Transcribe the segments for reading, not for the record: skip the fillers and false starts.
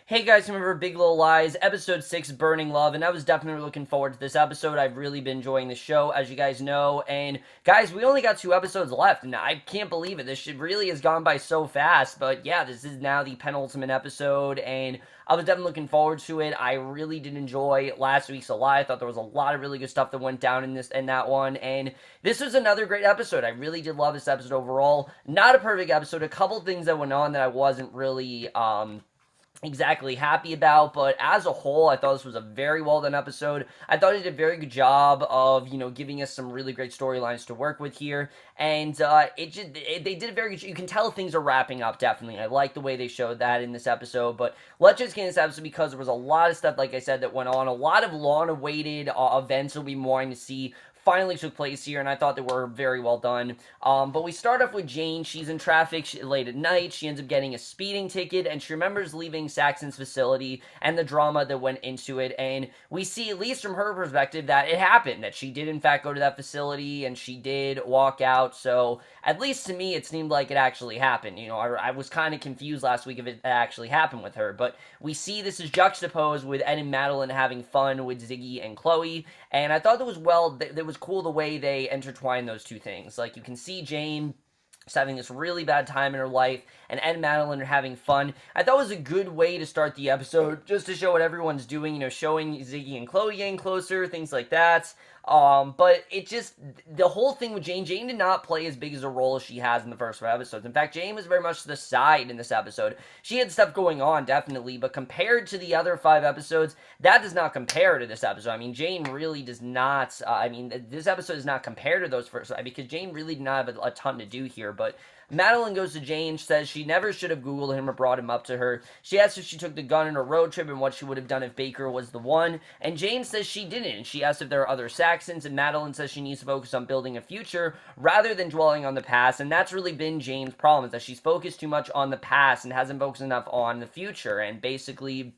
Hey guys, remember Big Little Lies, episode 6, Burning Love, and I was definitely looking forward to this episode. I've really been enjoying the show, as you guys know, and guys, we only got 2 episodes left, and I can't believe it. This shit really has gone by so fast, but yeah, this is now the penultimate episode, and I was definitely looking forward to it. I really did enjoy last week's a lot. I thought there was a lot of really good stuff that went down in that one, and this was another great episode. I really did love this episode overall. Not a perfect episode. A couple things that went on that I wasn't really exactly happy about, but as a whole, I thought this was a very well done episode. I thought it did a very good job of, giving us some really great storylines to work with here, and they did a very good. You can tell things are wrapping up. Definitely, I like the way they showed that in this episode. But let's just get into this episode because there was a lot of stuff, like I said, that went on. A lot of long-awaited events we'll be wanting to see finally took place here, and I thought they were very well done. But we start off with Jane. She's in traffic late at night. She ends up getting a speeding ticket, and she remembers leaving Saxon's facility and the drama that went into it. And we see, at least from her perspective, that it happened, that she did in fact go to that facility, and she did walk out. So at least to me, it seemed like it actually happened. I was kind of confused last week if it actually happened with her. But we see this is juxtaposed with Ed and Madeline having fun with Ziggy and Chloe, and I thought that was cool the way they intertwine those two things. Like, you can see Jane having this really bad time in her life, and Ed and Madeline are having fun. I thought it was a good way to start the episode, just to show what everyone's doing, showing Ziggy and Chloe getting closer, things like that. But the whole thing with Jane did not play as big as a role as she has in the first 5 episodes. In fact, Jane was very much to the side in this episode. She had stuff going on, definitely, but compared to the other 5 episodes, that does not compare to this episode. I mean, Jane really does not, this episode does not compare to those first 5, because Jane really did not have a ton to do here, but Madeline goes to Jane, says she never should have Googled him or brought him up to her. She asks if she took the gun on a road trip and what she would have done if Baker was the one, and Jane says she didn't, and she asks if there are other Saxons, and Madeline says she needs to focus on building a future rather than dwelling on the past, and that's really been Jane's problem, is that she's focused too much on the past and hasn't focused enough on the future, and basically,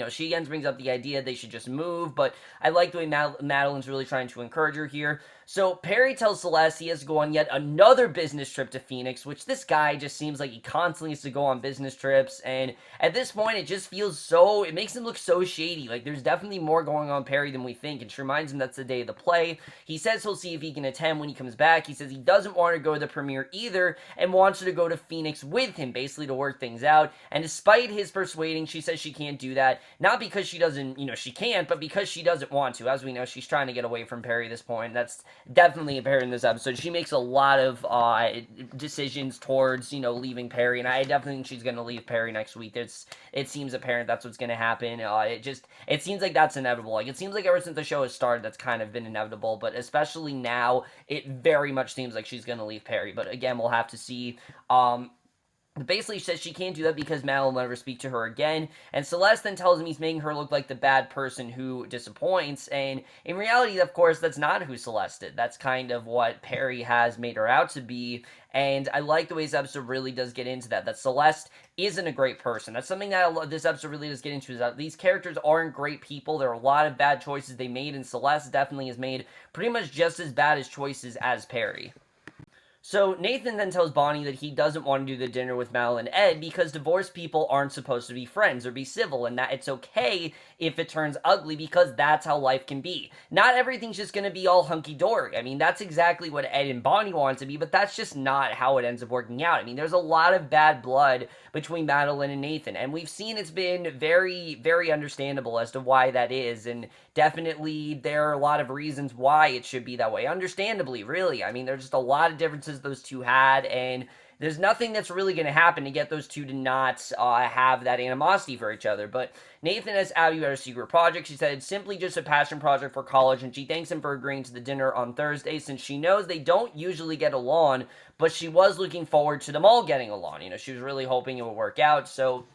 she again brings up the idea they should just move, but I like the way Madeline's really trying to encourage her here. So Perry tells Celeste he has to go on yet another business trip to Phoenix, which this guy just seems like he constantly has to go on business trips, and at this point it just feels it makes him look so shady. Like, there's definitely more going on Perry than we think, and she reminds him that's the day of the play. He says he'll see if he can attend when he comes back. He says he doesn't want her to go to the premiere either, and wants her to go to Phoenix with him, basically to work things out, and despite his persuading, she says she can't do that, not because she doesn't, she can't, but because she doesn't want to. As we know, she's trying to get away from Perry at this point. That's definitely apparent in this episode. She makes a lot of decisions towards, leaving Perry, and I definitely think she's going to leave Perry next week. It seems apparent that's what's going to happen. It seems like that's inevitable. Like, it seems like ever since the show has started, that's kind of been inevitable, but especially now, it very much seems like she's going to leave Perry. But again, we'll have to see. Basically, she says she can't do that because Madeline will never speak to her again, and Celeste then tells him he's making her look like the bad person who disappoints, and in reality, of course, that's not who Celeste did. That's kind of what Perry has made her out to be, and I like the way this episode really does get into that Celeste isn't a great person. That's something that this episode really does get into, is that these characters aren't great people. There are a lot of bad choices they made, and Celeste definitely has made pretty much just as bad as choices as Perry. So Nathan then tells Bonnie that he doesn't want to do the dinner with Madeline and Ed because divorced people aren't supposed to be friends or be civil, and that it's okay if it turns ugly because that's how life can be. Not everything's just going to be all hunky-dory. I mean, that's exactly what Ed and Bonnie want it to be, but that's just not how it ends up working out. I mean, there's a lot of bad blood between Madeline and Nathan, and we've seen it's been very, very understandable as to why that is, and definitely there are a lot of reasons why it should be that way. Understandably, really. I mean, there's just a lot of differences those two had, and there's nothing that's really going to happen to get those two to not have that animosity for each other. But Nathan has Abby about a secret project. She said it's simply just a passion project for college, and she thanks him for agreeing to the dinner on Thursday since she knows they don't usually get along, but she was looking forward to them all getting along. She was really hoping it would work out, so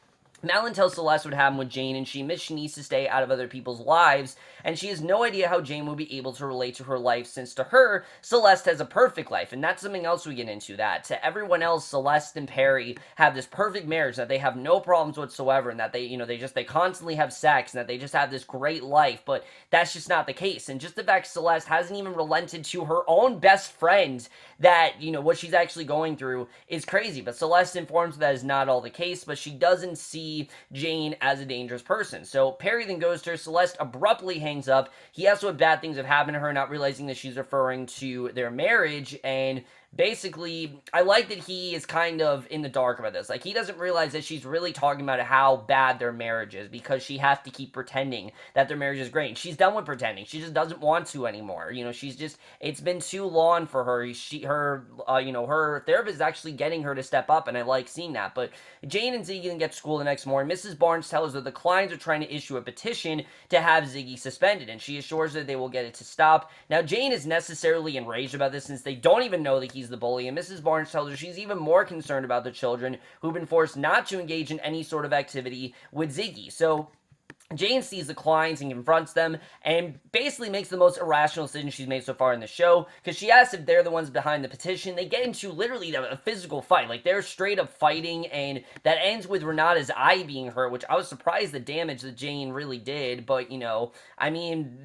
Madeline tells Celeste what happened with Jane, and she admits she needs to stay out of other people's lives, and she has no idea how Jane will be able to relate to her life, since to her, Celeste has a perfect life, and that's something else we get into, that to everyone else, Celeste and Perry have this perfect marriage, that they have no problems whatsoever, and that they constantly have sex, and that they just have this great life, but that's just not the case, and just the fact Celeste hasn't even relented to her own best friend that, what she's actually going through is crazy, but Celeste informs that is not all the case, but she doesn't see see Jane as a dangerous person. So Perry then goes to her. Celeste abruptly hangs up. He asks what bad things have happened to her, not realizing that she's referring to their marriage. And basically, I like that he is kind of in the dark about this. Like, he doesn't realize that she's really talking about how bad their marriage is because she has to keep pretending that their marriage is great. She's done with pretending. She just doesn't want to anymore. She's just, it's been too long for her. Her therapist is actually getting her to step up, and I like seeing that. But Jane and Ziggy then get to school the next morning. Mrs. Barnes tells her the Kleins are trying to issue a petition to have Ziggy suspended, and she assures her they will get it to stop. Now, Jane is necessarily enraged about this since they don't even know that he's the bully, and Mrs. Barnes tells her she's even more concerned about the children who've been forced not to engage in any sort of activity with Ziggy. So Jane sees the Kleins and confronts them and basically makes the most irrational decision she's made so far in the show because she asks if they're the ones behind the petition. They get into literally a physical fight. Like, they're straight up fighting, and that ends with Renata's eye being hurt, which I was surprised the damage that Jane really did. But,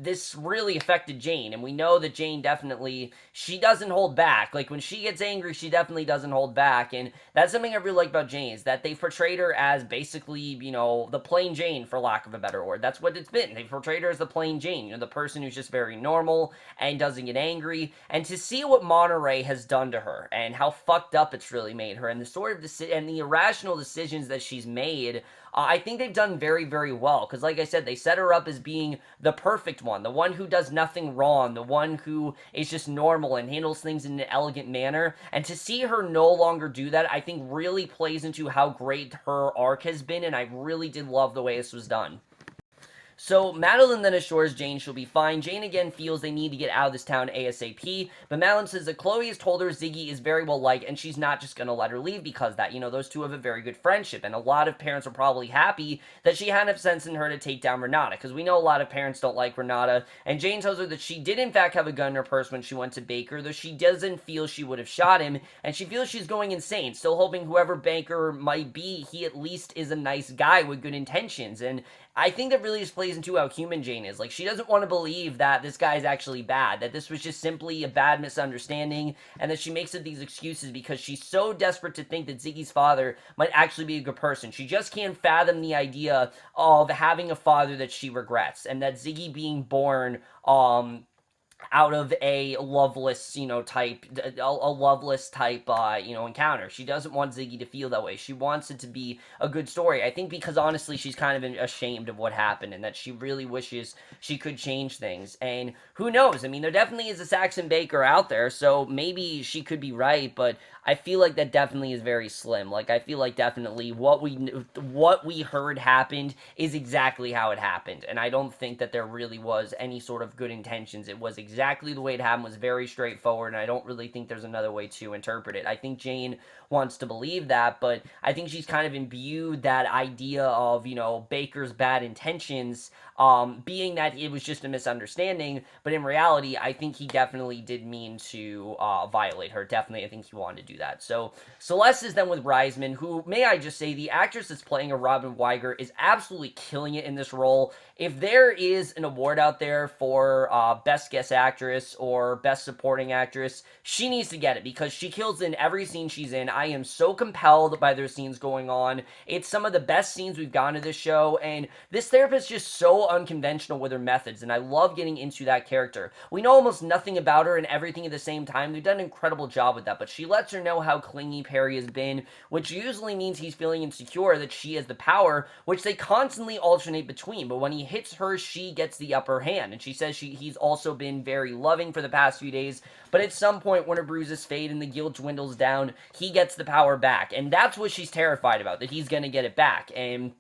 this really affected Jane, and we know that Jane definitely, she doesn't hold back. Like, when she gets angry, she definitely doesn't hold back, and that's something I really like about Jane, is that they portrayed her as basically, the plain Jane, for lack of a better word. That's what it's been. They portrayed her as the plain Jane, the person who's just very normal and doesn't get angry. And to see what Monterey has done to her and how fucked up it's really made her, and the irrational decisions that she's made, I think they've done very, very well. Because, like I said, they set her up as being the perfect one, the one who does nothing wrong, the one who is just normal and handles things in an elegant manner. And to see her no longer do that, I think really plays into how great her arc has been, and I really did love the way this was done. So Madeline then assures Jane she'll be fine. Jane again feels they need to get out of this town ASAP, but Madeline says that Chloe has told her Ziggy is very well liked and she's not just going to let her leave because of that. Those two have a very good friendship, and a lot of parents are probably happy that she had enough sense in her to take down Renata, because we know a lot of parents don't like Renata, and Jane tells her that she did in fact have a gun in her purse when she went to Baker, though she doesn't feel she would have shot him, and she feels she's going insane, still hoping whoever Baker might be, he at least is a nice guy with good intentions. And I think that really just plays into how human Jane is. Like, she doesn't want to believe that this guy is actually bad, that this was just simply a bad misunderstanding, and that she makes up these excuses because she's so desperate to think that Ziggy's father might actually be a good person. She just can't fathom the idea of having a father that she regrets, and that Ziggy being born, out of a loveless, type, encounter. She doesn't want Ziggy to feel that way. She wants it to be a good story. I think because, honestly, she's kind of ashamed of what happened, and that she really wishes she could change things. And who knows? There definitely is a Saxon Baker out there, so maybe she could be right, but I feel like that definitely is very slim. Like, I feel like definitely what we heard happened is exactly how it happened, and I don't think that there really was any sort of good intentions. It was exactly the way it happened, was very straightforward, and I don't really think there's another way to interpret it. I think Jane wants to believe that, but I think she's kind of imbued that idea of, Baker's bad intentions, being that it was just a misunderstanding, but in reality, I think he definitely did mean to violate her. Definitely, I think he wanted to do that. So Celeste is then with Reisman, who, may I just say, the actress that's playing a Robin Weiger is absolutely killing it in this role. If there is an award out there for Best Guest Actress or Best Supporting Actress, she needs to get it because she kills in every scene she's in. I am so compelled by their scenes going on. It's some of the best scenes we've gotten to this show, and this therapist is just so unconventional with her methods, and I love getting into that character. We know almost nothing about her and everything at the same time. They've done an incredible job with that, but she lets her know how clingy Perry has been, which usually means he's feeling insecure that she has the power, which they constantly alternate between, but when he hits her, she gets the upper hand, and she says he's also been very loving for the past few days, but at some point when her bruises fade and the guilt dwindles down, he gets the power back, and that's what she's terrified about, that he's gonna get it back. And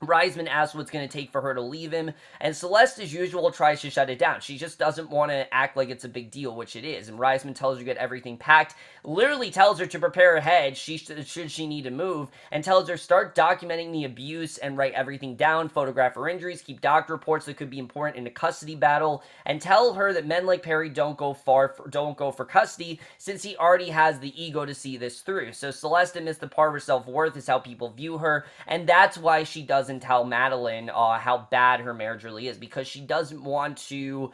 Reisman asks what it's going to take for her to leave him, and Celeste, as usual, tries to shut it down. She just doesn't want to act like it's a big deal, which it is, and Reisman tells her to get everything packed, literally tells her to prepare ahead should she need to move, and tells her start documenting the abuse and write everything down, photograph her injuries, keep doctor reports that could be important in a custody battle, and tell her that men like Perry don't go for custody, since he already has the ego to see this through. So Celeste admits the part of her self-worth is how people view her, and that's why she doesn't doesn't tell Madeline how bad her marriage really is, because she doesn't want to,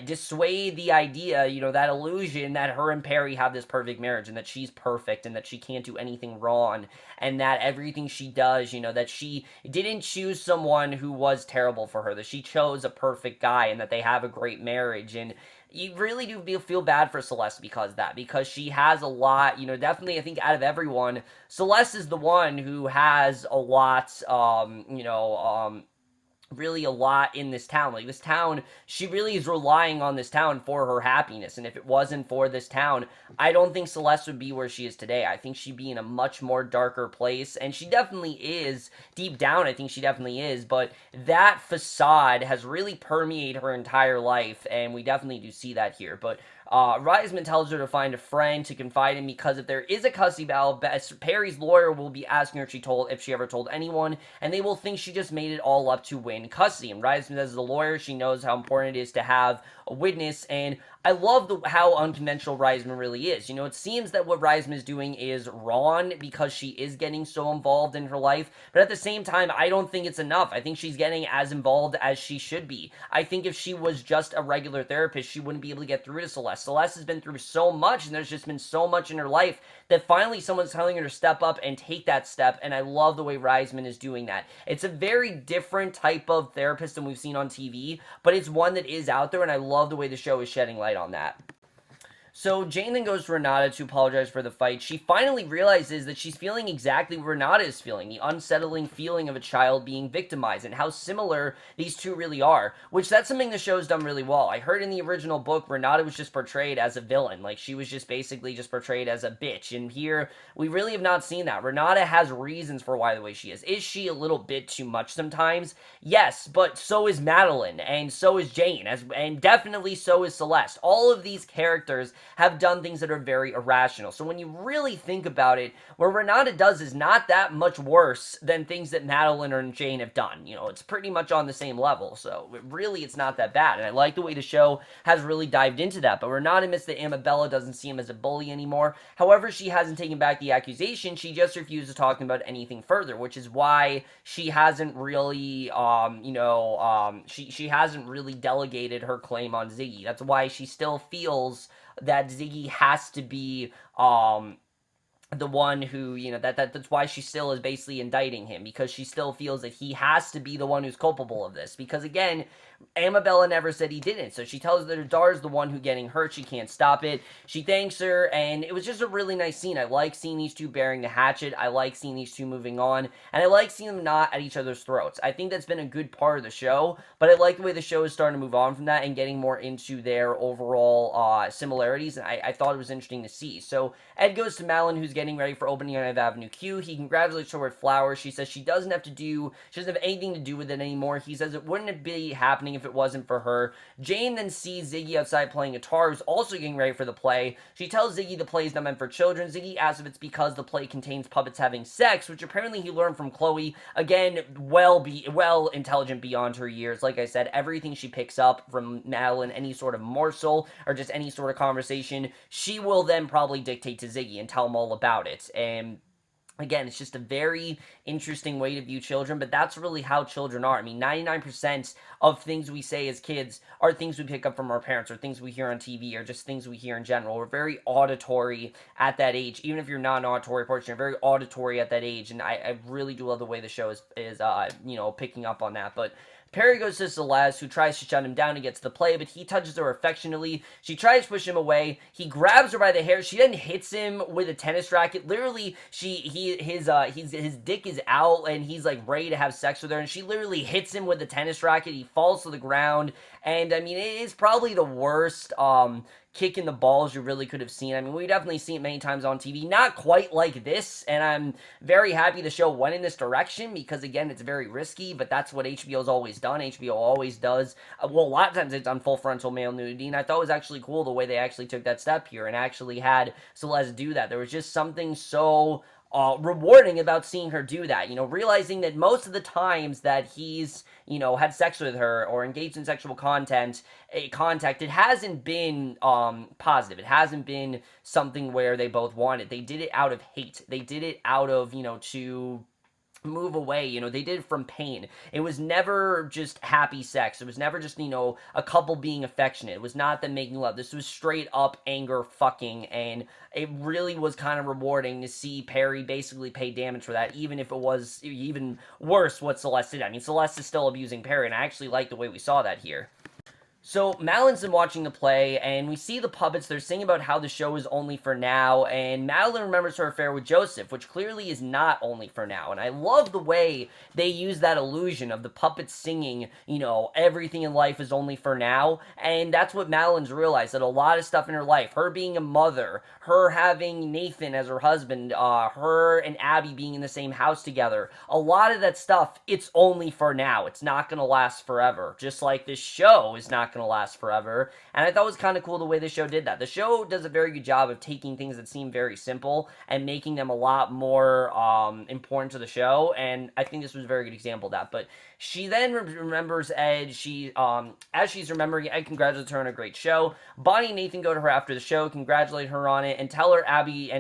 dissuade the idea, that illusion that her and Perry have this perfect marriage and that she's perfect and that she can't do anything wrong and that everything she does, that she didn't choose someone who was terrible for her, that she chose a perfect guy and that they have a great marriage. And you really do feel bad for Celeste because of that, because she has a lot, definitely I think out of everyone, Celeste is the one who has a lot, really a lot in this town. Like, this town, she really is relying on this town for her happiness. And if it wasn't for this town, I don't think Celeste would be where she is today. I think she'd be in a much more darker place. And she definitely is. Deep down, I think she definitely is. But that facade has really permeated her entire life. And we definitely do see that here. But Reisman tells her to find a friend to confide in, because if there is a custody battle, Perry's lawyer will be asking her if she ever told anyone, and they will think she just made it all up to win custody. And Reisman, as the lawyer, she knows how important it is to have a witness, and I love how unconventional Reisman really is. It seems that what Reisman is doing is wrong because she is getting so involved in her life, but at the same time, I don't think it's enough. I think she's getting as involved as she should be. I think if she was just a regular therapist, she wouldn't be able to get through to Celeste. Celeste has been through so much, and there's just been so much in her life that finally someone's telling her to step up and take that step, and I love the way Reisman is doing that. It's a very different type of therapist than we've seen on TV, but it's one that is out there, and I love the way the show is shedding light on that. So Jane then goes to Renata to apologize for the fight. She finally realizes that she's feeling exactly what Renata is feeling, the unsettling feeling of a child being victimized, and how similar these two really are, which that's something the show's done really well. I heard in the original book, Renata was just portrayed as a villain, like she was just basically just portrayed as a bitch, and here, we really have not seen that. Renata has reasons for why the way she is. Is she a little bit too much sometimes? Yes, but so is Madeline, and so is Jane, and definitely so is Celeste. All of these characters have done things that are very irrational. So when you really think about it, what Renata does is not that much worse than things that Madeline or Jane have done. It's pretty much on the same level. So it's not that bad. And I like the way the show has really dived into that. But Renata admits that Amabella doesn't see him as a bully anymore. However, she hasn't taken back the accusation. She just refuses talking about anything further, which is why she hasn't really, she hasn't really delegated her claim on Ziggy. That's why she still feels that Ziggy has to be the one who, that's why she still is basically indicting him, because she still feels that he has to be the one who's culpable of this. Because again, Amabella never said he didn't, so she tells her that her daughter's the one who's getting hurt, she can't stop it. She thanks her, and it was just a really nice scene. I like seeing these two bearing the hatchet, I like seeing these two moving on, and I like seeing them not at each other's throats. I think that's been a good part of the show, but I like the way the show is starting to move on from that and getting more into their overall similarities, and I thought it was interesting to see. So Ed goes to Madeline, who's getting ready for opening on Avenue Q. He congratulates her with flowers. She says she doesn't have anything to do with it anymore. He says it wouldn't be happening if it wasn't for her. Jane then sees Ziggy outside playing guitar, who's also getting ready for the play. She tells Ziggy the play is not meant for children. Ziggy asks if it's because the play contains puppets having sex, which apparently he learned from Chloe. Again, well intelligent beyond her years. Like I said, everything she picks up from Madeline, any sort of morsel or just any sort of conversation, she will then probably dictate to Ziggy and tell him all about it. And again, it's just a very interesting way to view children, but that's really how children are. I mean, 99% of things we say as kids are things we pick up from our parents, or things we hear on TV, or just things we hear in general. We're very auditory at that age. Even if you're not an auditory person, you're very auditory at that age, and I really do love the way the show is picking up on that. But Perry goes to Celeste, who tries to shut him down and gets the play, but he touches her affectionately. She tries to push him away. He grabs her by the hair. She then hits him with a tennis racket. Literally, his dick is out, and he's like ready to have sex with her, and she literally hits him with the tennis racket. He falls to the ground, and I mean, it is probably the worst kick in the balls you really could have seen. I mean, we've definitely seen it many times on TV. Not quite like this, and I'm very happy the show went in this direction, because again, it's very risky, but that's what HBO's always done. HBO always does. A lot of times it's on full frontal male nudity, and I thought it was actually cool the way they actually took that step here and actually had Celeste do that. There was just something so rewarding about seeing her do that, realizing that most of the times that he's, had sex with her or engaged in sexual contact, it hasn't been positive. It hasn't been something where they both wanted. They did it out of hate. They did it out of, to move away. They did it from pain. It was never just happy sex. It was never just, a couple being affectionate. It was not them making love. This was straight up anger fucking, and it really was kind of rewarding to see Perry basically pay damage for that, even if it was even worse what Celeste did. I mean, Celeste is still abusing Perry, and I actually like the way we saw that here. So Madeline's been watching the play, and we see the puppets. They're singing about how the show is only for now, and Madeline remembers her affair with Joseph, which clearly is not only for now. And I love the way they use that illusion of the puppets singing, everything in life is only for now. And that's what Madeline's realized, that a lot of stuff in her life, her being a mother, her having Nathan as her husband, her and Abby being in the same house together, a lot of that stuff, it's only for now. It's not going to last forever. Just like this show is not going to last forever. And I thought it was kind of cool the way the show did that. The show does a very good job of taking things that seem very simple and making them a lot more important to the show. And I think this was a very good example of that. But she then remembers Ed. As she's remembering Ed, congratulates her on a great show. Bonnie and Nathan go to her after the show, congratulate her on it, and tell her Abby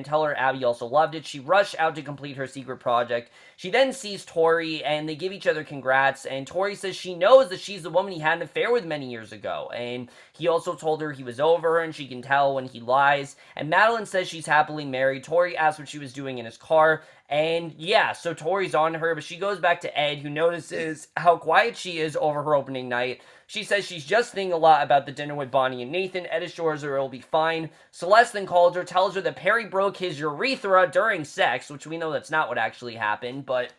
also loved it. She rushed out to complete her secret project. She then sees Tori, and they give each other congrats. And Tori says she knows that she's the woman he had an affair with many years ago. And he also told her he was over her, and she can tell when he lies. And Madeline says she's happily married. Tori asks what she was doing in his car. And yeah, so Tori's on her, but she goes back to Ed, who notices how quiet she is over her opening night. She says she's just thinking a lot about the dinner with Bonnie and Nathan. Ed assures her it'll be fine. Celeste then calls her, tells her that Perry broke his urethra during sex, which we know that's not what actually happened, but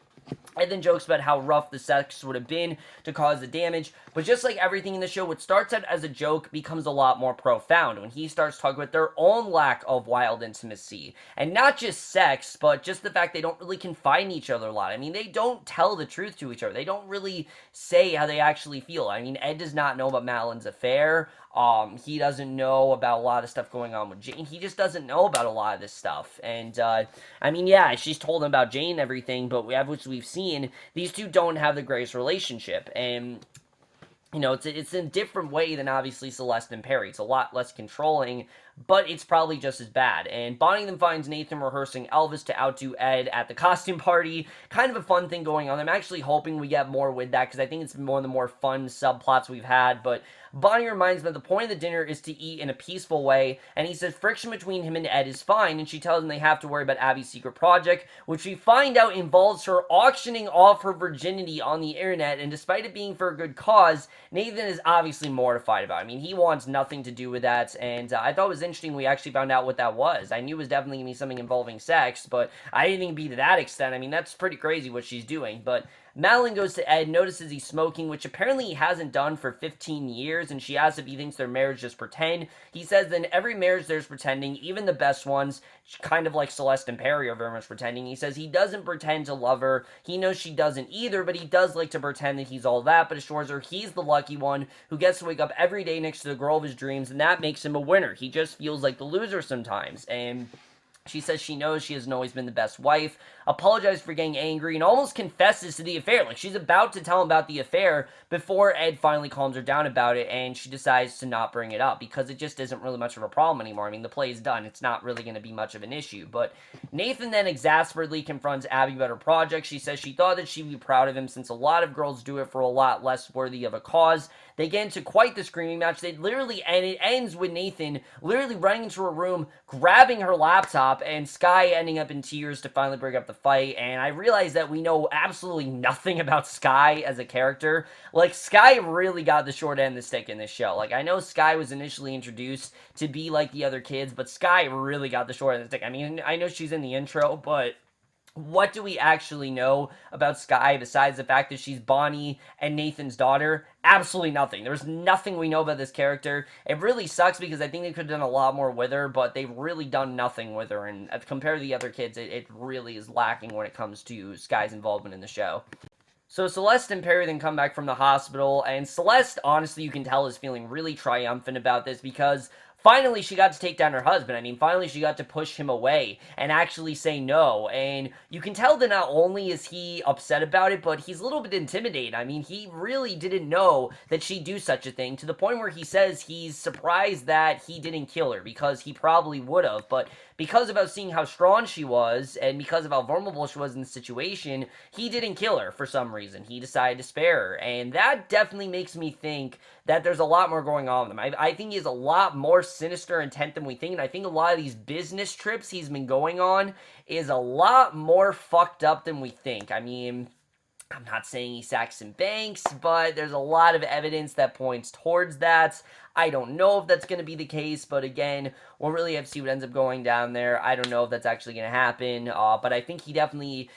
Ed then jokes about how rough the sex would have been to cause the damage. But just like everything in the show, what starts out as a joke becomes a lot more profound when he starts talking about their own lack of wild intimacy. And not just sex, but just the fact they don't really confide in each other a lot. I mean, they don't tell the truth to each other. They don't really say how they actually feel. I mean, Ed does not know about Madeline's affair. He doesn't know about a lot of stuff going on with Jane. He just doesn't know about a lot of this stuff. And, I mean, yeah, she's told him about Jane and everything, but which we've seen, these two don't have the greatest relationship. And, it's in a different way than obviously Celeste and Perry. It's a lot less controlling, but it's probably just as bad. And Bonnie then finds Nathan rehearsing Elvis to outdo Ed at the costume party. Kind of a fun thing going on. I'm actually hoping we get more with that, because I think it's one of the more fun subplots we've had. But Bonnie reminds him that the point of the dinner is to eat in a peaceful way, and he says friction between him and Ed is fine, and she tells him they have to worry about Abby's secret project, which we find out involves her auctioning off her virginity on the internet. And despite it being for a good cause, Nathan is obviously mortified about it. I mean, he wants nothing to do with that, and I thought it was interesting we actually found out what that was. I knew it was definitely going to be something involving sex, but I didn't think it'd be to that extent. I mean, that's pretty crazy what she's doing. But Madeline goes to Ed, notices he's smoking, which apparently he hasn't done for 15 years, and she asks if he thinks their marriage is pretend. He says that in every marriage there's pretending, even the best ones, kind of like Celeste and Perry are very much pretending. He says he doesn't pretend to love her. He knows she doesn't either, but he does like to pretend that he's all that, but assures her he's the lucky one who gets to wake up every day next to the girl of his dreams, and that makes him a winner. He just feels like the loser sometimes. And she says she knows she hasn't always been the best wife, apologizes for getting angry, and almost confesses to the affair. Like, she's about to tell him about the affair before Ed finally calms her down about it, and she decides to not bring it up because it just isn't really much of a problem anymore. I mean, the play's done. It's not really going to be much of an issue. But Nathan then exasperately confronts Abby about her project. She says she thought that she'd be proud of him since a lot of girls do it for a lot less worthy of a cause. They get into quite the screaming match. And it ends with Nathan literally running into her room, grabbing her laptop, and Sky ending up in tears to finally break up the fight. And I realize that we know absolutely nothing about Sky as a character. Like, Sky really got the short end of the stick in this show. Like, I know Sky was initially introduced to be like the other kids, but Sky really got the short end of the stick. I mean, I know she's in the intro, but what do we actually know about Sky besides the fact that she's Bonnie and Nathan's daughter? Absolutely nothing. There's nothing we know about this character. It really sucks because I think they could have done a lot more with her, but they've really done nothing with her, and compared to the other kids, it really is lacking when it comes to Sky's involvement in the show. So Celeste and Perry then come back from the hospital, and Celeste, honestly, you can tell, is feeling really triumphant about this because finally she got to take down her husband. I mean, finally she got to push him away and actually say no. And you can tell that not only is he upset about it, but he's a little bit intimidated. I mean, he really didn't know that she'd do such a thing, to the point where he says he's surprised that he didn't kill her because he probably would have. But because of seeing how strong she was and because of how vulnerable she was in the situation, he didn't kill her for some reason. He decided to spare her, and that definitely makes me think that there's a lot more going on with him. I think he has a lot more sinister intent than we think, and I think a lot of these business trips he's been going on is a lot more fucked up than we think. I mean, I'm not saying he sacks some banks, but there's a lot of evidence that points towards that. I don't know if that's going to be the case, but again, we'll really have to see what ends up going down there. I don't know if that's actually going to happen, but I think he definitely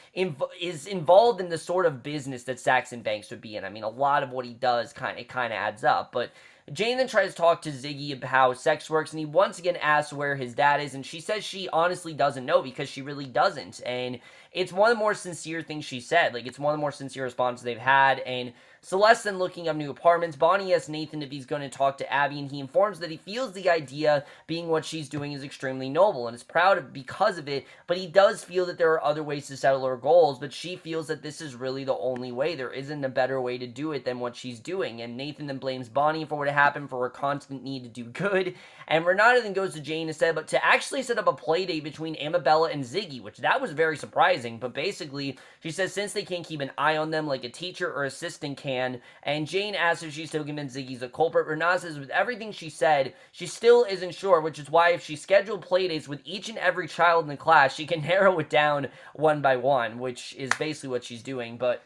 is involved in the sort of business that Saxon Banks would be in. I mean, a lot of what he does kind of adds up, but Jane then tries to talk to Ziggy about how sex works, and he once again asks where his dad is, and she says she honestly doesn't know because she really doesn't, and it's one of the more sincere things she said. Like, it's one of the more sincere responses they've had, and Celeste then looking up new apartments. Bonnie asks Nathan if he's going to talk to Abby, and he informs that he feels the idea being what she's doing is extremely noble and is proud of because of it, but he does feel that there are other ways to settle her goals, but she feels that this is really the only way. There isn't a better way to do it than what she's doing, and Nathan then blames Bonnie for what happened, for her constant need to do good, and Renata then goes to Jane instead, but to actually set up a play date between Amabella and Ziggy, which that was very surprising, but basically, she says since they can't keep an eye on them like a teacher or assistant can, and Jane asks if she's still convinced Ziggy's a culprit. Renata says with everything she said, she still isn't sure, which is why if she scheduled playdates with each and every child in the class, she can narrow it down one by one, which is basically what she's doing, but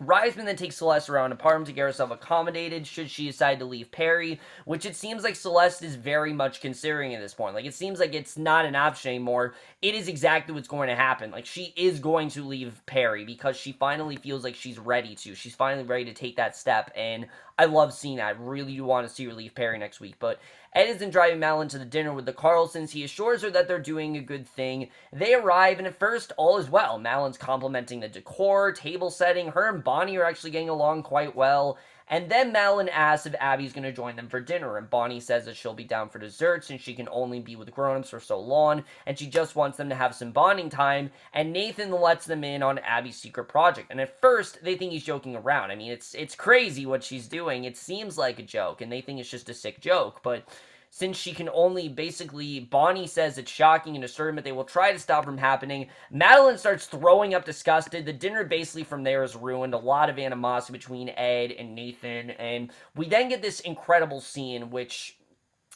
Riseman then takes Celeste around an apartment to get herself accommodated should she decide to leave Perry, which it seems like Celeste is very much considering at this point. Like, it seems like it's not an option anymore. It is exactly what's going to happen. Like, she is going to leave Perry because she finally feels like she's ready to. She's finally ready to take that step, and I love seeing that. I really do want to see her leave Perry next week, but Ed isn't driving Madeline to the dinner with the Carlsons. He assures her that they're doing a good thing. They arrive, and at first, all is well. Madeline's complimenting the decor, table setting. Her and Bonnie are actually getting along quite well. And then Madeline asks if Abby's going to join them for dinner, and Bonnie says that she'll be down for dessert since she can only be with grown-ups for so long, and she just wants them to have some bonding time, and Nathan lets them in on Abby's secret project. And at first, they think he's joking around. I mean, it's crazy what she's doing. It seems like a joke, and they think it's just a sick joke, but since she can only basically, Bonnie says it's shocking and disturbing, but they will try to stop from happening. Madeline starts throwing up disgusted. The dinner basically from there is ruined. A lot of animosity between Ed and Nathan, and we then get this incredible scene, which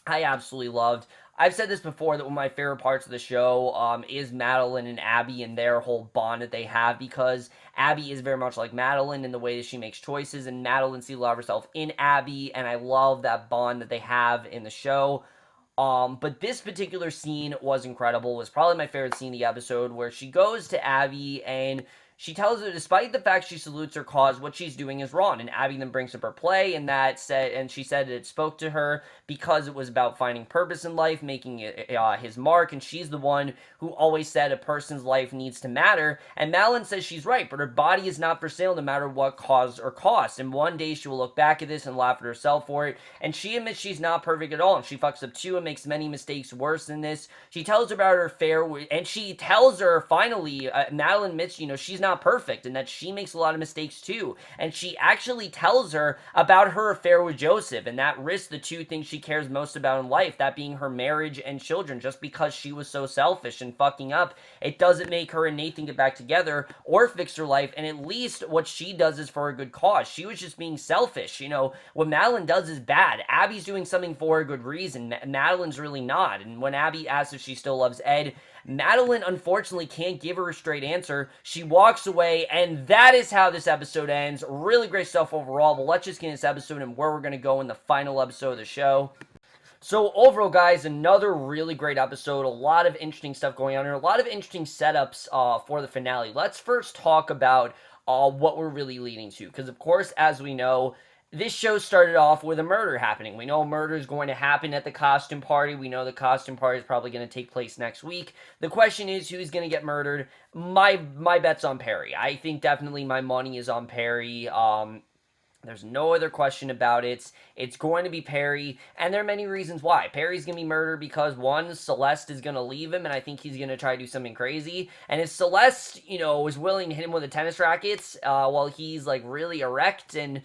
I absolutely loved. I've said this before that one of my favorite parts of the show is Madeline and Abby and their whole bond that they have, because Abby is very much like Madeline in the way that she makes choices, and Madeline sees a lot of herself in Abby, and I love that bond that they have in the show. But this particular scene was incredible. It was probably my favorite scene of the episode, where she goes to Abby and she tells her, despite the fact she salutes her cause, what she's doing is wrong. And Abby then brings up her play, and she said that it spoke to her because it was about finding purpose in life, making it his mark, and she's the one who always said a person's life needs to matter. And Madeline says she's right, but her body is not for sale no matter what cause or cost. And one day she will look back at this and laugh at herself for it. And she admits she's not perfect at all, and she fucks up too and makes many mistakes worse than this. She tells her about her affair, and she tells her, finally, Madeline admits, she's not perfect and that she makes a lot of mistakes too. And she actually tells her about her affair with Joseph, and that risks the two things she cares most about in life, that being her marriage and children. Just because she was so selfish and fucking up, it doesn't make her and Nathan get back together or fix her life, and at least what she does is for a good cause. She was just being selfish. What Madeline does is bad. Abby's doing something for a good reason. Madeline's really not. And when Abby asks if she still loves Ed, Madeline unfortunately can't give her a straight answer. She walks away, and that is how this episode ends. Really great stuff overall, but let's just get into this episode and where we're going to go in the final episode of the show. So overall, guys, another really great episode. A lot of interesting stuff going on here. A lot of interesting setups for the finale. Let's first talk about what we're really leading to. Because, of course, as we know, this show started off with a murder happening. We know a murder is going to happen at the costume party. We know the costume party is probably going to take place next week. The question is, who's going to get murdered? My bet's on Perry. I think definitely my money is on Perry. There's no other question about it. It's going to be Perry, and there are many reasons why. Perry's going to be murdered because, one, Celeste is going to leave him, and I think he's going to try to do something crazy. And if Celeste, is willing to hit him with a tennis racket while he's, like, really erect and,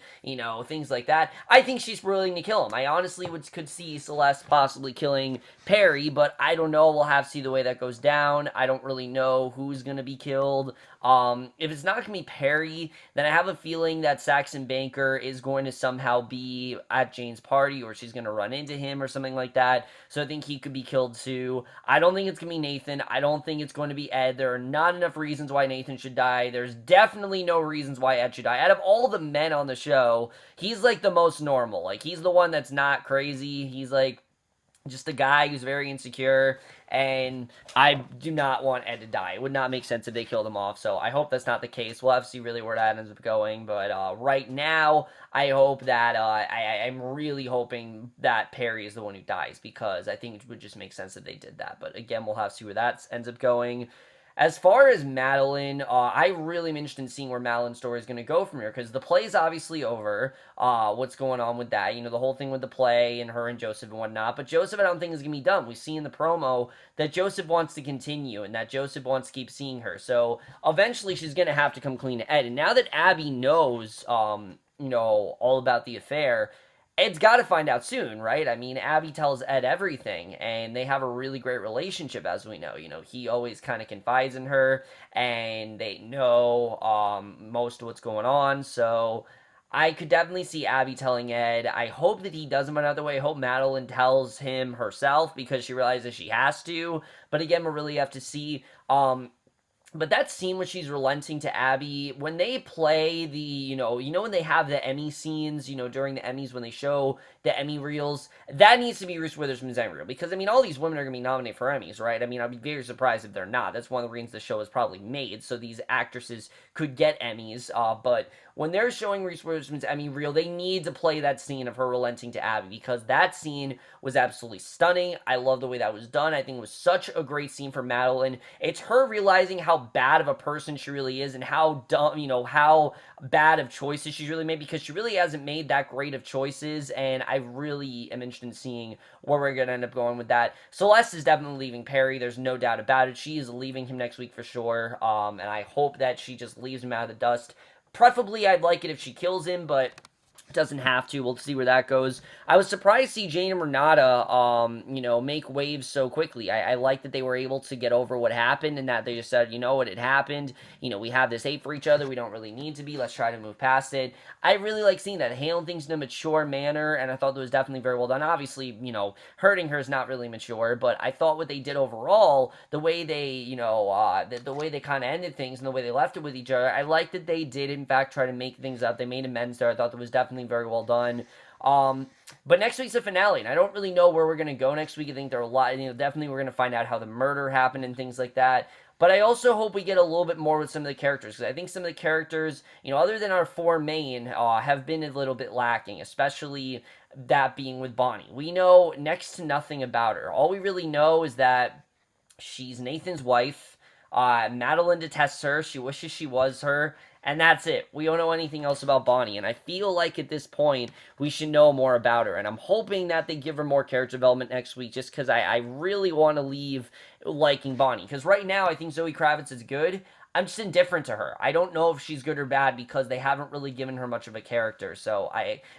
things like that, I think she's willing to kill him. I honestly could see Celeste possibly killing Perry, but I don't know. We'll have to see the way that goes down. I don't really know who's going to be killed. If it's not going to be Perry, then I have a feeling that Saxon Banker is going to somehow be at Jane's party, or she's going to run into him or something like that. So I think he could be killed too. I don't think it's going to be Nathan. I don't think it's going to be Ed. There are not enough reasons why Nathan should die. There's definitely no reasons why Ed should die. Out of all the men on the show, he's like the most normal. Like, he's the one that's not crazy. He's like just a guy who's very insecure, and I do not want Ed to die. It would not make sense if they killed him off, so I hope that's not the case. We'll have to see really where that ends up going, but right now, I hope that, I'm really hoping that Perry is the one who dies, because I think it would just make sense if they did that, but again, we'll have to see where that ends up going. As far as Madeline, I really am interested in seeing where Madeline's story is going to go from here, because the play's obviously over. What's going on with that? The whole thing with the play and her and Joseph and whatnot. But Joseph, I don't think is going to be done. We see in the promo that Joseph wants to continue and that Joseph wants to keep seeing her. So eventually she's going to have to come clean to Ed. And now that Abby knows, all about the affair, Ed's got to find out soon, right? I mean, Abby tells Ed everything, and they have a really great relationship, as we know. He always kind of confides in her, and they know most of what's going on. So I could definitely see Abby telling Ed. I hope that he doesn't run out of the way. I hope Madeline tells him herself because she realizes she has to. But again, we'll really have to see. But that scene when she's relenting to Abby, when they play the, when they have the Emmy scenes, during the Emmys, when they show the Emmy reels, that needs to be Reese Witherspoon's Emmy reel. Because, I mean, all these women are going to be nominated for Emmys, right? I mean, I'd be very surprised if they're not. That's one of the reasons the show is probably made, so these actresses could get Emmys. But when they're showing Reese Witherspoon's Emmy reel, they need to play that scene of her relenting to Abby, because that scene was absolutely stunning. I love the way that was done. I think it was such a great scene for Madeline. It's her realizing how bad of a person she really is and how dumb, how bad of choices she's really made, because she really hasn't made that great of choices, and I really am interested in seeing where we're going to end up going with that. Celeste is definitely leaving Perry. There's no doubt about it. She is leaving him next week for sure, and I hope that she just leaves him out of the dust. Preferably, I'd like it if she kills him, but doesn't have to. We'll see where that goes. I was surprised to see Jane and Renata, make waves so quickly. I like that they were able to get over what happened and that they just said, what, it happened. We have this hate for each other. We don't really need to be. Let's try to move past it. I really like seeing that. Handling things in a mature manner, and I thought that was definitely very well done. Obviously, hurting her is not really mature, but I thought what they did overall, the way they, the way they kind of ended things and the way they left it with each other, I like that they did, in fact, try to make things up. They made amends there. I thought that was definitely very well done. But next week's the finale, and I don't really know where we're going to go next week. I think there are a lot, definitely we're going to find out how the murder happened and things like that. But I also hope we get a little bit more with some of the characters, because I think some of the characters, other than our four main, have been a little bit lacking, especially that being with Bonnie. We know next to nothing about her. All we really know is that she's Nathan's wife. Madeline detests her. She wishes she was her. And that's it. We don't know anything else about Bonnie. And I feel like at this point, we should know more about her. And I'm hoping that they give her more character development next week, just because I really want to leave liking Bonnie. Because right now, I think Zoe Kravitz is good. I'm just indifferent to her. I don't know if she's good or bad because they haven't really given her much of a character. So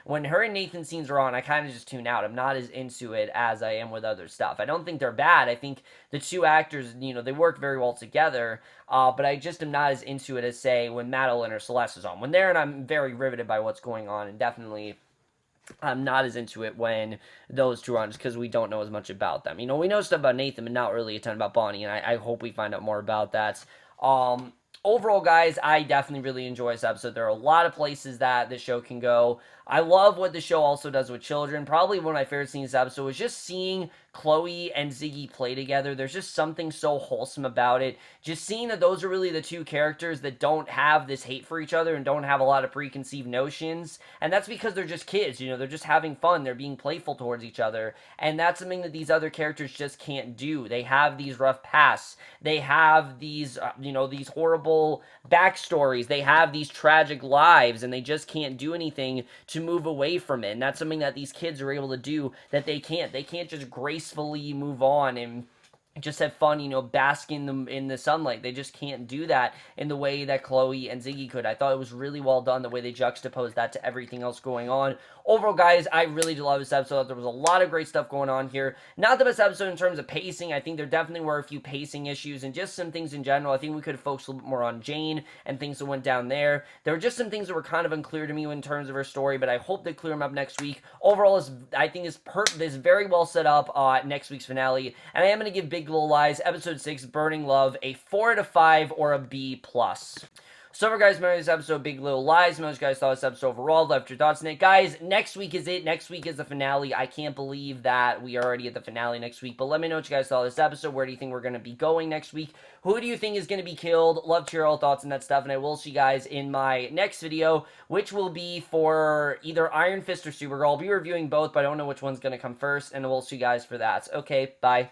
when her and Nathan scenes are on, I kind of just tune out. I'm not as into it as I am with other stuff. I don't think they're bad. I think the two actors, they work very well together. But I just am not as into it as, say, when Madeline or Celeste is on. When they're in, I'm very riveted by what's going on, and definitely I'm not as into it when those two are on, just because we don't know as much about them. We know stuff about Nathan, but not really a ton about Bonnie, and I hope we find out more about that. Overall, guys, I definitely really enjoy this episode. There are a lot of places that this show can go. I love what the show also does with children. Probably one of my favorite scenes this episode was just seeing Chloe and Ziggy play together. There's just something so wholesome about it. Just seeing that those are really the two characters that don't have this hate for each other and don't have a lot of preconceived notions. And that's because they're just kids, they're just having fun. They're being playful towards each other. And that's something that these other characters just can't do. They have these rough pasts. They have these, these horrible backstories. They have these tragic lives, and they just can't do anything to move away from it. And that's something that these kids are able to do that they can't. They can't just gracefully move on and just have fun, bask in the sunlight. They just can't do that in the way that Chloe and Ziggy could. I thought it was really well done, the way they juxtaposed that to everything else going on. Overall, guys, I really did love this episode. There was a lot of great stuff going on here. Not the best episode in terms of pacing. I think there definitely were a few pacing issues and just some things in general. I think we could have focused a little bit more on Jane and things that went down there. There were just some things that were kind of unclear to me in terms of her story, but I hope they clear them up next week. Overall, I think is very well set up next week's finale, and I am going to give Big Little Lies episode 6 Burning Love a 4 out of 5 or a B+. So for guys, remember this episode, Big Little Lies. Most guys thought this episode overall. Left your thoughts in it. Guys, next week is it. Next week is the finale. I can't believe that we are already at the finale next week. But let me know what you guys thought of this episode. Where do you think we're going to be going next week? Who do you think is going to be killed? Love to hear all thoughts on that stuff. And I will see you guys in my next video, which will be for either Iron Fist or Supergirl. I'll be reviewing both, but I don't know which one's going to come first. And we'll see you guys for that. Okay, bye.